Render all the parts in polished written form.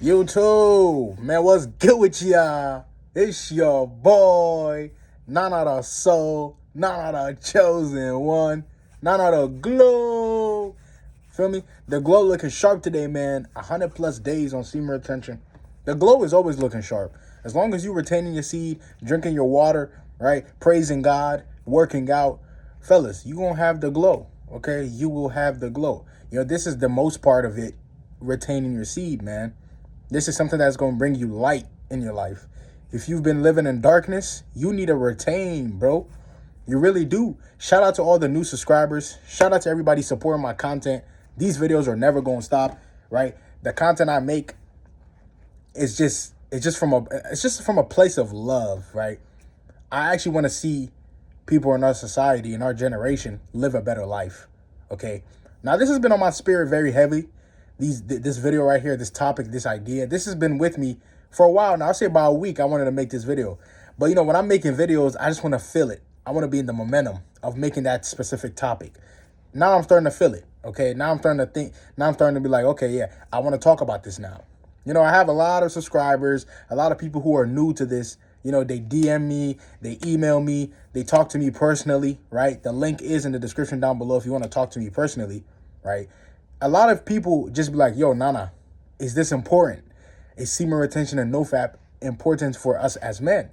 YouTube, man, what's good with y'all? It's your boy, Nanathesoul, Nana the chosen one, Nana the glow. Feel me? The glow looking sharp today, man. 100 plus days on semen retention. The glow is always looking sharp. As long as you retaining your seed, drinking your water, right? Praising God, working out. Fellas, you gonna have the glow, okay? You will have the glow. You know, this is the most part of it, retaining your seed, man. This is something that's going to bring you light in your life. If you've been living in darkness, you need to retain, bro. You really do. Shout out to all the new subscribers. Shout out to everybody supporting my content. These videos are never going to stop, right? The content I make is just from a place of love, right? I actually want to see people in our society, in our generation, live a better life. Okay. Now, this has been on my spirit very heavy. This video right here, this topic, this idea, this has been with me for a while now. I'll say about a week I wanted to make this video. But, you know, when I'm making videos, I just want to feel it. I want to be in the momentum of making that specific topic. Now I'm starting to feel it, okay? Now I'm starting to think. Now I'm starting to be like, okay, yeah, I want to talk about this now. You know, I have a lot of subscribers, a lot of people who are new to this. You know, they DM me, they email me, they talk to me personally, right? The link is in the description down below if you want to talk to me personally, right? A lot of people just be like, yo, Nana, is this important? Is semen retention and NoFap important for us as men?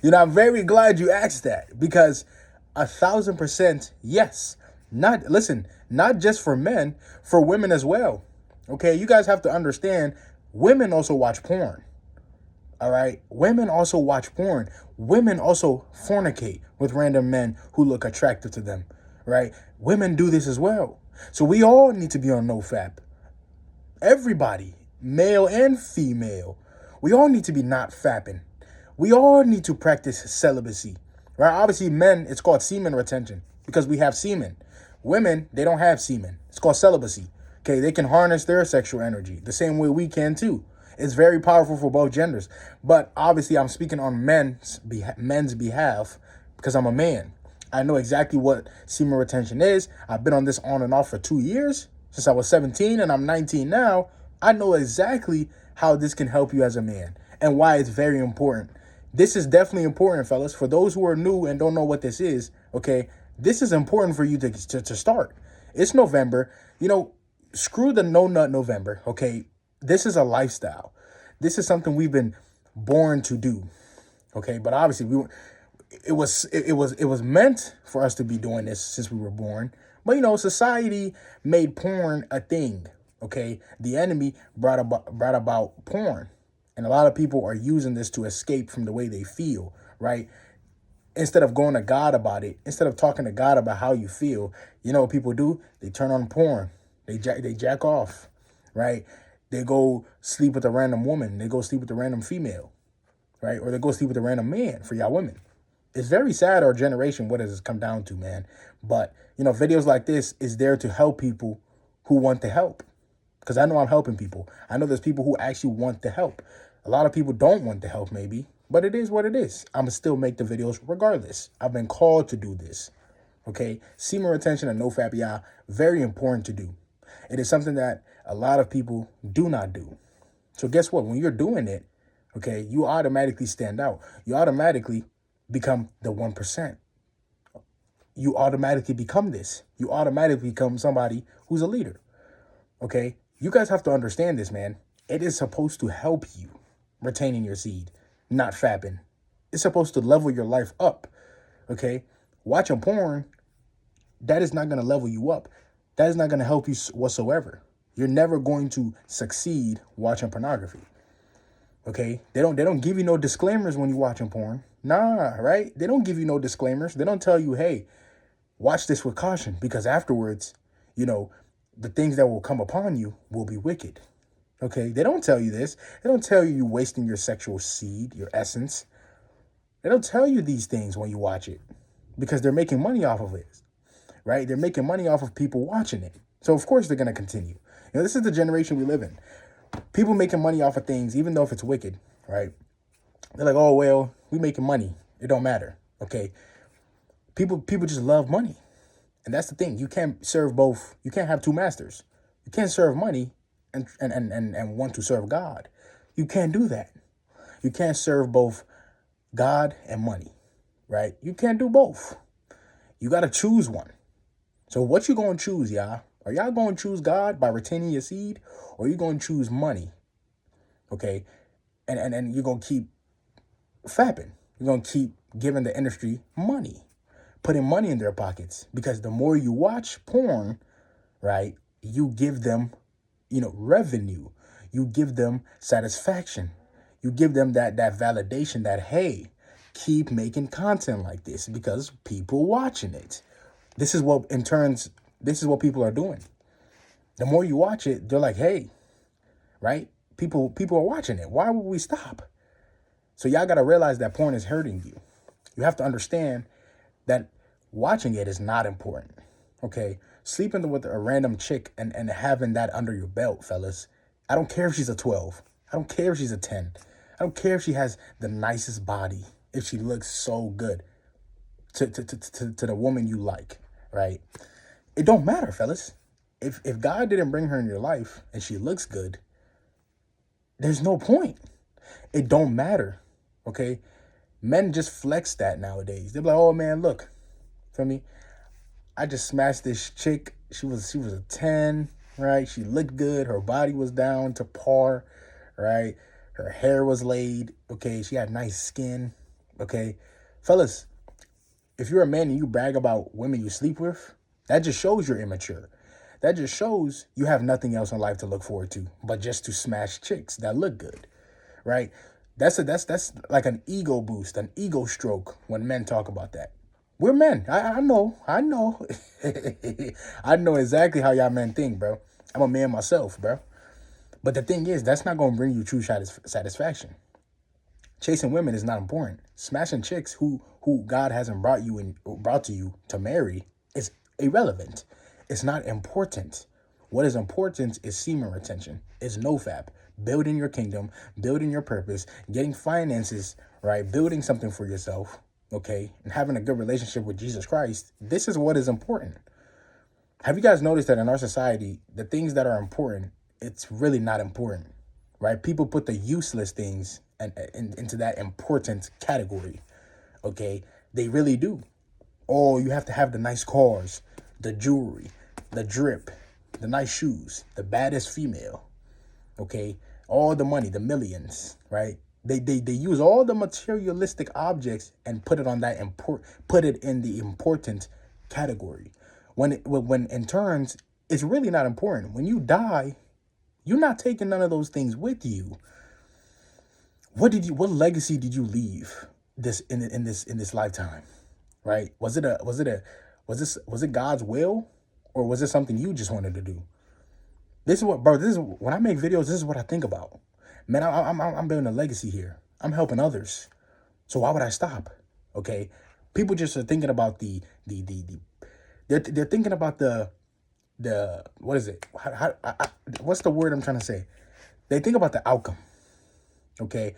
You know, I'm very glad you asked that because 1,000% yes. Not just for men, for women as well. Okay, you guys have to understand, women also watch porn. All right, women also watch porn. Women also fornicate with random men who look attractive to them, right? Women do this as well. So we all need to be on NoFap. Everybody, male and female, we all need to be not fapping. We all need to practice celibacy, right? Obviously, men, it's called semen retention because we have semen. Women, they don't have semen. It's called celibacy. Okay, they can harness their sexual energy the same way we can too. It's very powerful for both genders. But obviously, I'm speaking on men's behalf because I'm a man. I know exactly what semen retention is. I've been on this on and off for 2 years, since I was 17 and I'm 19 now. I know exactly how this can help you as a man and why it's very important. This is definitely important, fellas. For those who are new and don't know what this is, okay, this is important for you to start. It's November. You know, screw the no nut November, okay? This is a lifestyle. This is something we've been born to do, okay? But obviously, it was meant for us to be doing this since we were born. But, you know, society made porn a thing, okay? The enemy brought about porn. And a lot of people are using this to escape from the way they feel, right? Instead of going to God about it, instead of talking to God about how you feel, you know what people do? They turn on porn. They jack off, right? They go sleep with a random woman. They go sleep with a random female, right? Or they go sleep with a random man for y'all women. It's very sad our generation, what does this come down to, man? But, you know, videos like this is there to help people who want to help. Because I know I'm helping people. I know there's people who actually want to help. A lot of people don't want to help, maybe. But it is what it is. I'm going to still make the videos regardless. I've been called to do this. Okay? Semen retention and NoFap, yeah, very important to do. It is something that a lot of people do not do. So guess what? When you're doing it, okay, you automatically stand out. You automatically become the 1%. You automatically become this. You automatically become somebody who's a leader. Okay? You guys have to understand this, man. It is supposed to help you retaining your seed, not fapping. It's supposed to level your life up. Okay? Watching porn, that is not going to level you up. That is not going to help you whatsoever. You're never going to succeed watching pornography. Okay? They don't give you no disclaimers when you're watching porn. Nah, right? They don't give you no disclaimers. They don't tell you, hey, watch this with caution because afterwards, you know, the things that will come upon you will be wicked. Okay? They don't tell you this. They don't tell you you're wasting your sexual seed, your essence. They don't tell you these things when you watch it because they're making money off of it, right? They're making money off of people watching it. So, of course, they're going to continue. You know, this is the generation we live in. People making money off of things, even though if it's wicked, right? They're like, oh, well, we making money. It don't matter, okay? People just love money. And that's the thing. You can't serve both. You can't have two masters. You can't serve money and want to serve God. You can't do that. You can't serve both God and money, right? You can't do both. You got to choose one. So what you going to choose, y'all? Are y'all going to choose God by retaining your seed, or are you going to choose money? Okay? And you're going to keep fapping. You're going to keep giving the industry money, putting money in their pockets, because the more you watch porn, right, you give them, revenue. You give them satisfaction. You give them that validation that, hey, keep making content like this because people watching it. This is what people are doing. The more you watch it, they're like, hey, right? People are watching it. Why would we stop? So y'all got to realize that porn is hurting you. You have to understand that watching it is not important. Okay? Sleeping with a random chick and having that under your belt, fellas. I don't care if she's a 12. I don't care if she's a 10. I don't care if she has the nicest body, if she looks so good to the woman you like, right? It don't matter, fellas. If God didn't bring her in your life and she looks good, there's no point. It don't matter, okay? Men just flex that nowadays. They're like, oh man, look, feel me? I just smashed this chick. She was a 10, right? She looked good. Her body was down to par, right? Her hair was laid, okay? She had nice skin, okay? Fellas, if you're a man and you brag about women you sleep with, that just shows you're immature. That just shows you have nothing else in life to look forward to but just to smash chicks that look good, right? That's like an ego boost, an ego stroke when men talk about that. We're men. I know. I know exactly how y'all men think, bro. I'm a man myself, bro. But the thing is, that's not going to bring you true satisfaction. Chasing women is not important. Smashing chicks who God hasn't brought to you to marry is irrelevant. It's not important. What is important is semen retention, is NoFap, building your kingdom, building your purpose, getting finances, right? Building something for yourself, okay? And having a good relationship with Jesus Christ. This is what is important. Have you guys noticed that in our society, the things that are important, it's really not important, right? People put the useless things into that important category, okay? They really do. Oh, you have to have the nice cars, the jewelry, the drip, the nice shoes, the baddest female, okay? All the money, the millions, right? They use all the materialistic objects and put it in the important category. When in turns, it's really not important. When you die, you're not taking none of those things with you. What legacy did you leave in this lifetime? Right? Was it God's will, or was it something you just wanted to do? When I make videos, this is what I think about. Man, I'm building a legacy here. I'm helping others. So why would I stop? Okay? People just are thinking about they're thinking about what is it? What's the word I'm trying to say? They think about the outcome. Okay?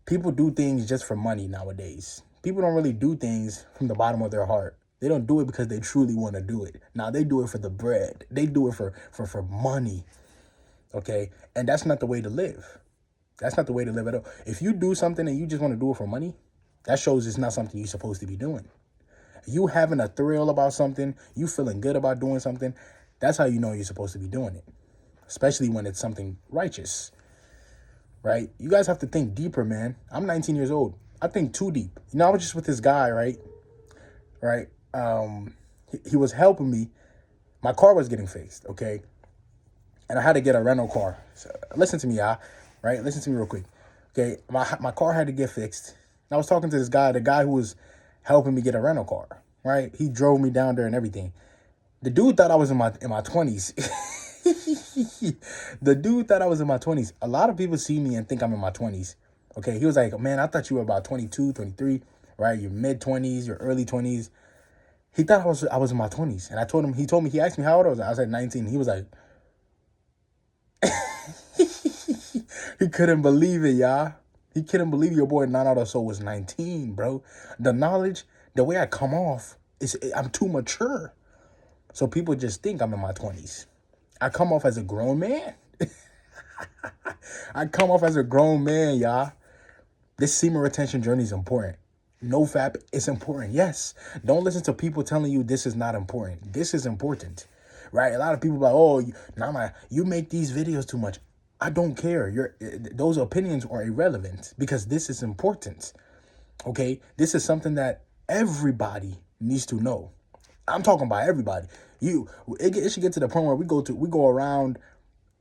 People do things just for money nowadays. People don't really do things from the bottom of their heart. They don't do it because they truly want to do it. Now, they do it for the bread. They do it for money. Okay? And that's not the way to live. That's not the way to live at all. If you do something and you just want to do it for money, that shows it's not something you're supposed to be doing. You having a thrill about something, you feeling good about doing something, that's how you know you're supposed to be doing it. Especially when it's something righteous. Right? You guys have to think deeper, man. I'm 19 years old. I think too deep. I was just with this guy, right? He was helping me. My car was getting fixed, okay? And I had to get a rental car. So listen to me, y'all, right? Listen to me real quick. Okay, my car had to get fixed. And I was talking to this guy, the guy who was helping me get a rental car, right? He drove me down there and everything. The dude thought I was in my 20s. The dude thought I was in my 20s. A lot of people see me and think I'm in my 20s. Okay, he was like, man, I thought you were about 22, 23, right? Your mid-20s, your early 20s. He thought I was in my 20s. And he asked me how old I was. I was like 19. He was like, he couldn't believe it, y'all. He couldn't believe your boy Nanathesoul was 19, bro. The knowledge, the way I come off, I'm too mature. So people just think I'm in my 20s. I come off as a grown man. I come off as a grown man, y'all. This semen retention journey is important. NoFap is important. Yes. Don't listen to people telling you this is not important. This is important, right? A lot of people are like, oh, Nama, you make these videos too much. I don't care. Those opinions are irrelevant because this is important. Okay. This is something that everybody needs to know. I'm talking about everybody. It should get to the point where we go around,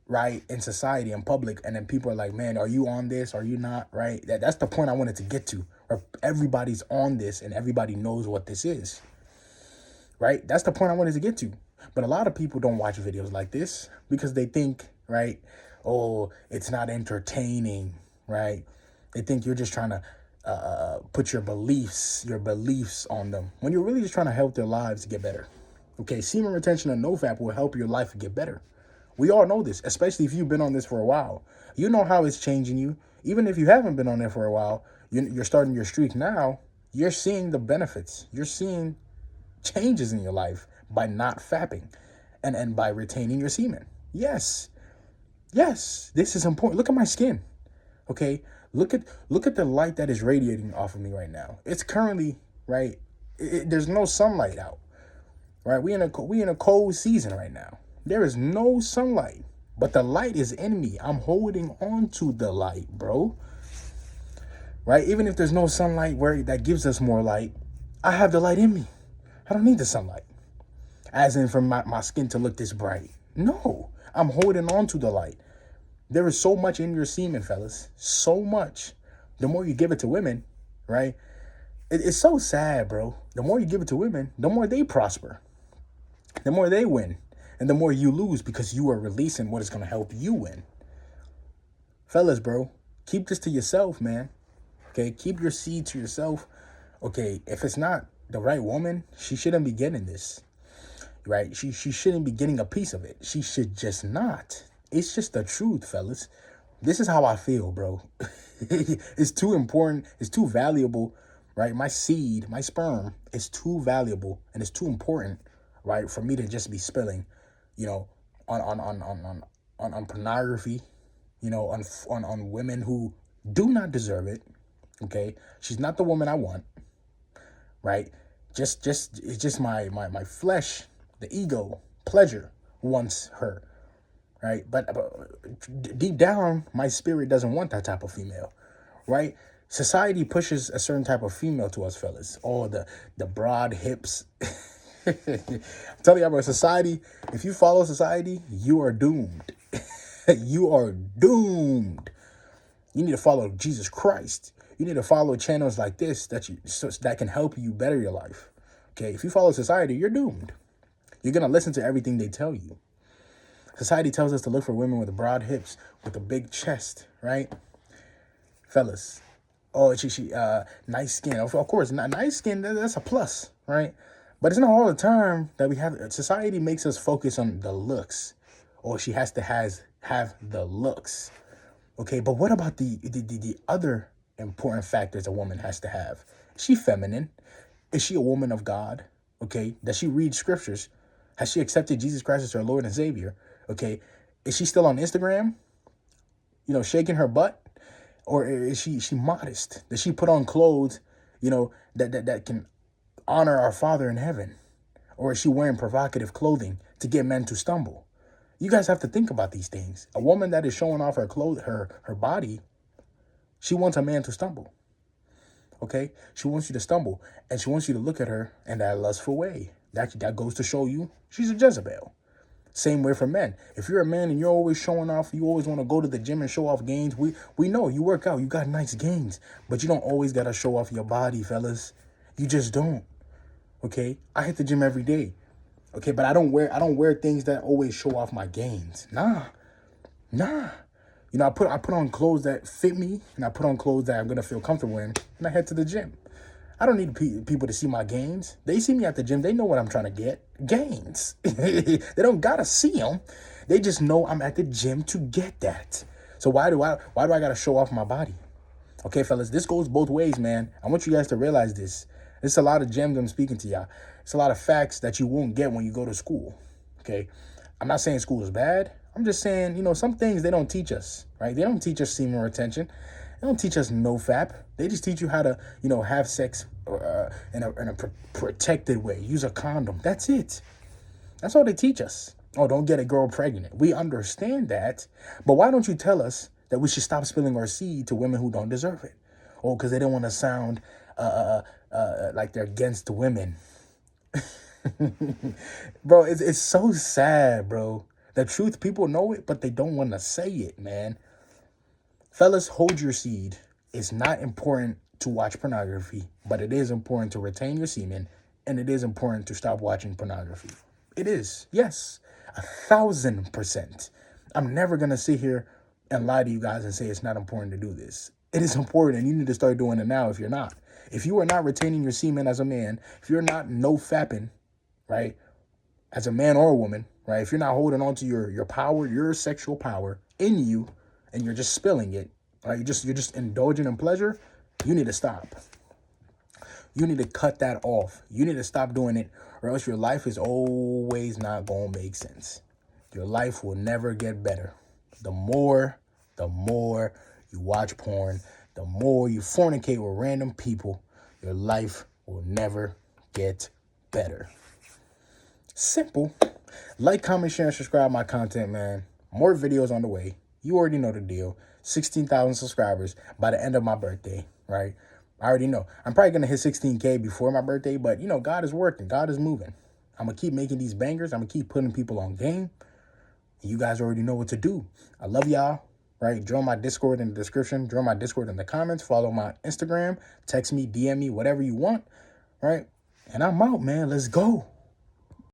right, in society, in public, and then people are like, man, are you on this? Are you not? Right? That's the point I wanted to get to, where everybody's on this and everybody knows what this is. Right? That's the point I wanted to get to. But a lot of people don't watch videos like this because they think, right, oh, it's not entertaining, right? They think you're just trying to put your beliefs on them when you're really just trying to help their lives get better. Okay, semen retention and NoFap will help your life get better. We all know this, especially if you've been on this for a while. You know how it's changing you. Even if you haven't been on there for a while, you're starting your streak now, you're seeing the benefits. You're seeing changes in your life by not fapping and by retaining your semen. Yes, this is important. Look at my skin, okay? Look at the light that is radiating off of me right now. It's currently, right, there's no sunlight out, right? We in a cold season right now. There is no sunlight, but the light is in me. I'm holding on to the light, bro. Right? Even if there's no sunlight that gives us more light, I have the light in me. I don't need the sunlight. As in for my skin to look this bright. No, I'm holding on to the light. There is so much in your semen, fellas. So much. The more you give it to women, right? It's so sad, bro. The more you give it to women, the more they prosper. The more they win. And the more you lose because you are releasing what is going to help you win. Fellas, bro, keep this to yourself, man. Okay, keep your seed to yourself. Okay, if it's not the right woman, she shouldn't be getting this. Right? She shouldn't be getting a piece of it. She should just not. It's just the truth, fellas. This is how I feel, bro. It's too important. It's too valuable, right? My seed, my sperm is too valuable and it's too important, right, for me to just be spilling, you know, on pornography, you know, on women who do not deserve it. Okay, she's not the woman I want, right? It's just my flesh, the ego, pleasure wants her, right? But deep down, my spirit doesn't want that type of female, right? Society pushes a certain type of female to us, fellas. Oh, the broad hips. I'm telling you about society. If you follow society, you are doomed. You are doomed. You need to follow Jesus Christ. You need to follow channels like this that can help you better your life. Okay, if you follow society, you're doomed. You're gonna listen to everything they tell you. Society tells us to look for women with broad hips, with a big chest, right? Fellas, oh, she nice skin. Of course, nice skin, that's a plus, right? But it's not all the time that we have. Society makes us focus on the looks, or she has to have the looks. Okay, but what about the other important factors a woman has to have? Is she feminine? Is she a woman of God? Okay, does she read scriptures? Has she accepted Jesus Christ as her Lord and Savior? Okay, is she still on Instagram, you know, shaking her butt? Or is she modest? Does she put on clothes, you know, that can honor our Father in heaven? Or is she wearing provocative clothing to get men to stumble? You guys have to think about these things. A woman that is showing off her clothes, her body, she wants a man to stumble. Okay? She wants you to stumble. And she wants you to look at her in that lustful way. That goes to show you she's a Jezebel. Same way for men. If you're a man and you're always showing off, you always want to go to the gym and show off gains. We know you work out, you got nice gains, but you don't always got to show off your body, fellas. You just don't. Okay? I hit the gym every day. Okay, but I don't wear things that always show off my gains. Nah. You know, I put on clothes that fit me, and I put on clothes that I'm gonna feel comfortable in, and I head to the gym. I don't need people to see my gains. They see me at the gym. They know what I'm trying to get. Gains. They don't gotta see them. They just know I'm at the gym to get that. So why do I gotta show off my body? Okay, fellas, this goes both ways, man. I want you guys to realize this. It's a lot of gems I'm speaking to y'all. It's a lot of facts that you won't get when you go to school. Okay, I'm not saying school is bad. I'm just saying, you know, some things they don't teach us, right? They don't teach us semen retention. They don't teach us NoFap. They just teach you how to, you know, have sex in a protected way. Use a condom. That's it. That's all they teach us. Oh, don't get a girl pregnant. We understand that. But why don't you tell us that we should stop spilling our seed to women who don't deserve it? Oh, because they don't want to sound like they're against women. Bro, it's so sad, bro. The truth, people know it, but they don't want to say it, man. Fellas, hold your seed. It's not important to watch pornography, but it is important to retain your semen, and it is important to stop watching pornography. It is, yes, 1,000%. I'm never going to sit here and lie to you guys and say it's not important to do this. It is important, and you need to start doing it now if you're not. If you are not retaining your semen as a man, if you're not no-fapping, right, as a man or a woman, right, if you're not holding on to your power, your sexual power in you, and you're just spilling it, right, you're just indulging in pleasure, you need to stop. You need to cut that off. You need to stop doing it, or else your life is always not going to make sense. Your life will never get better. The more you watch porn, the more you fornicate with random people, your life will never get better. Simple. Like, comment, share, and subscribe my content, man. More videos on the way. You already know the deal. 16,000 subscribers by the end of my birthday, right? I already know. I'm probably going to hit 16K before my birthday, but, you know, God is working. God is moving. I'm going to keep making these bangers. I'm going to keep putting people on game. You guys already know what to do. I love y'all, right? Join my Discord in the description. Join my Discord in the comments. Follow my Instagram. Text me, DM me, whatever you want, right? And I'm out, man. Let's go.